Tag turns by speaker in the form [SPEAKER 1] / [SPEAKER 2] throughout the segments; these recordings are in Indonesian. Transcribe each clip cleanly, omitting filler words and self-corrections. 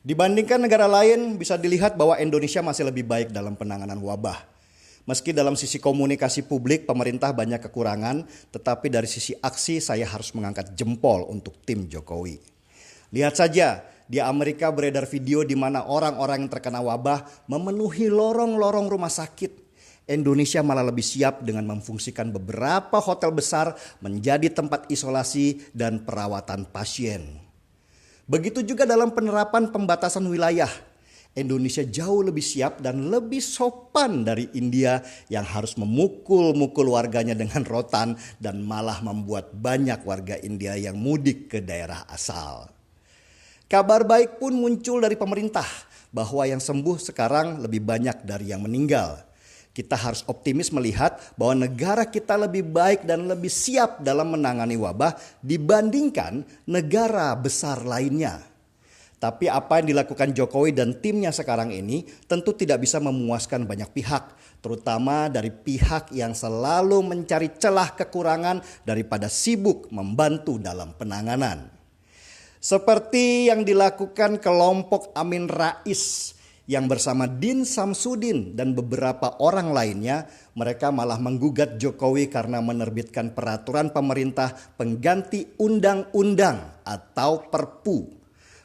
[SPEAKER 1] Dibandingkan negara lain, bisa dilihat bahwa Indonesia masih lebih baik dalam penanganan wabah. Meski dalam sisi komunikasi publik pemerintah banyak kekurangan, tetapi dari sisi aksi saya harus mengangkat jempol untuk tim Jokowi. Lihat saja, di Amerika beredar video di mana orang-orang yang terkena wabah memenuhi lorong-lorong rumah sakit. Indonesia malah lebih siap dengan memfungsikan beberapa hotel besar menjadi tempat isolasi dan perawatan pasien. Begitu juga dalam penerapan pembatasan wilayah. Indonesia jauh lebih siap dan lebih sopan dari India yang harus memukul-mukul warganya dengan rotan dan malah membuat banyak warga India yang mudik ke daerah asal. Kabar baik pun muncul dari pemerintah bahwa yang sembuh sekarang lebih banyak dari yang meninggal. Kita harus optimis melihat bahwa negara kita lebih baik dan lebih siap dalam menangani wabah dibandingkan negara besar lainnya. Tapi apa yang dilakukan Jokowi dan timnya sekarang ini tentu tidak bisa memuaskan banyak pihak, terutama dari pihak yang selalu mencari celah kekurangan daripada sibuk membantu dalam penanganan. Seperti yang dilakukan kelompok Amin Rais yang bersama Din Samsudin dan beberapa orang lainnya, mereka malah menggugat Jokowi karena menerbitkan peraturan pemerintah pengganti undang-undang atau Perpu.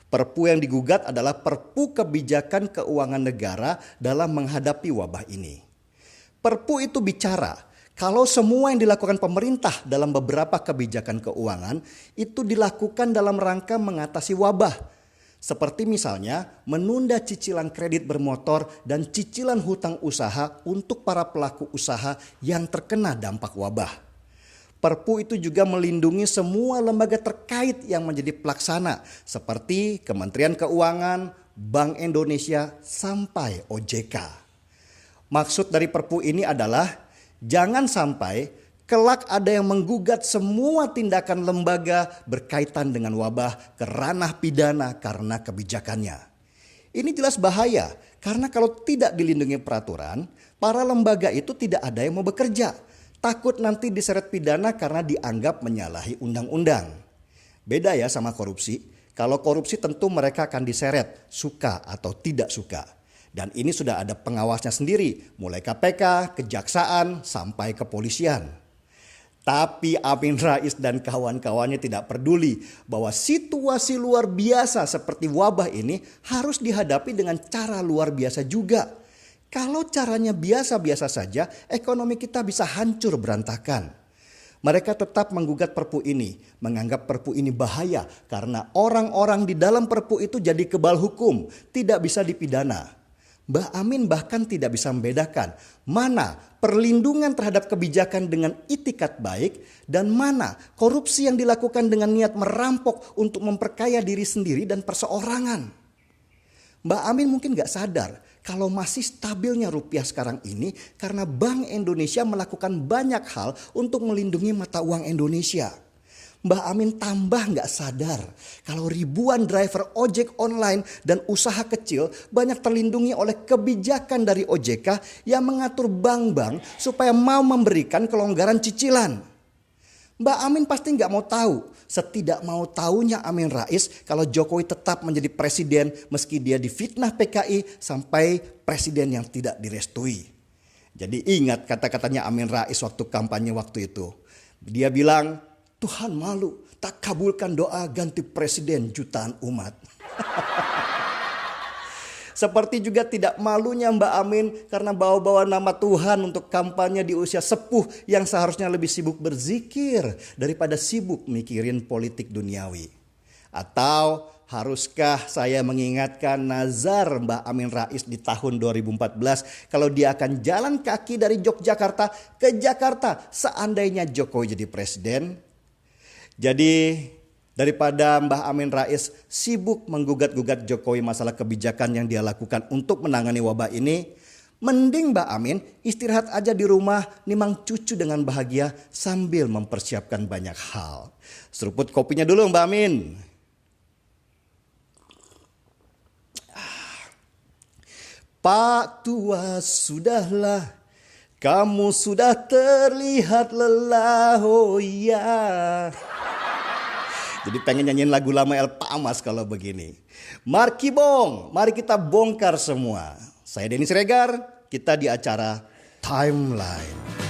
[SPEAKER 1] Perpu yang digugat adalah Perpu Kebijakan Keuangan Negara dalam menghadapi wabah ini. Perpu itu bicara kalau semua yang dilakukan pemerintah dalam beberapa kebijakan keuangan itu dilakukan dalam rangka mengatasi wabah. Seperti misalnya menunda cicilan kredit bermotor dan cicilan hutang usaha untuk para pelaku usaha yang terkena dampak wabah. Perpu itu juga melindungi semua lembaga terkait yang menjadi pelaksana seperti Kementerian Keuangan, Bank Indonesia, sampai OJK. Maksud dari Perpu ini adalah jangan sampai kelak ada yang menggugat semua tindakan lembaga berkaitan dengan wabah ke ranah pidana karena kebijakannya. Ini jelas bahaya karena kalau tidak dilindungi peraturan, para lembaga itu tidak ada yang mau bekerja. Takut nanti diseret pidana karena dianggap menyalahi undang-undang. Beda ya sama korupsi. Kalau korupsi tentu mereka akan diseret, suka atau tidak suka. Dan ini sudah ada pengawasnya sendiri, mulai KPK, kejaksaan, sampai kepolisian. Tapi Amin Rais dan kawan-kawannya tidak peduli bahwa situasi luar biasa seperti wabah ini harus dihadapi dengan cara luar biasa juga. Kalau caranya biasa-biasa saja, ekonomi kita bisa hancur berantakan. Mereka tetap menggugat Perpu ini, menganggap Perpu ini bahaya karena orang-orang di dalam Perpu itu jadi kebal hukum, tidak bisa dipidana. Mbah Amin bahkan tidak bisa membedakan mana perlindungan terhadap kebijakan dengan itikat baik dan mana korupsi yang dilakukan dengan niat merampok untuk memperkaya diri sendiri dan perseorangan. Mbah Amin mungkin gak sadar kalau masih stabilnya rupiah sekarang ini karena Bank Indonesia melakukan banyak hal untuk melindungi mata uang Indonesia. Mbah Amin tambah gak sadar kalau ribuan driver ojek online dan usaha kecil banyak terlindungi oleh kebijakan dari OJK yang mengatur bank-bank supaya mau memberikan kelonggaran cicilan. Mbah Amin pasti gak mau tahu, setidak mau tahunya Amin Rais kalau Jokowi tetap menjadi presiden meski dia difitnah PKI sampai presiden yang tidak direstui. Jadi ingat kata-katanya Amin Rais waktu kampanye waktu itu. Dia bilang, Tuhan malu tak kabulkan doa ganti presiden jutaan umat. Seperti juga tidak malunya Mbak Amin karena bawa-bawa nama Tuhan untuk kampanye di usia sepuh yang seharusnya lebih sibuk berzikir daripada sibuk mikirin politik duniawi. Atau haruskah saya mengingatkan nazar Mbak Amin Rais di tahun 2014 kalau dia akan jalan kaki dari Yogyakarta ke Jakarta seandainya Jokowi jadi presiden? Jadi daripada Mbah Amin Rais sibuk menggugat-gugat Jokowi masalah kebijakan yang dia lakukan untuk menangani wabah ini, mending Mbah Amin istirahat aja di rumah nimang cucu dengan bahagia sambil mempersiapkan banyak hal. Seruput kopinya dulu Mbah Amin. Pak tua sudahlah, kamu sudah terlihat lelah, oh iya. Jadi pengen nyanyiin lagu lama El Pamas kalau begini. Marki Bong, mari kita bongkar semua. Saya Denny Siregar, kita di acara Timeline.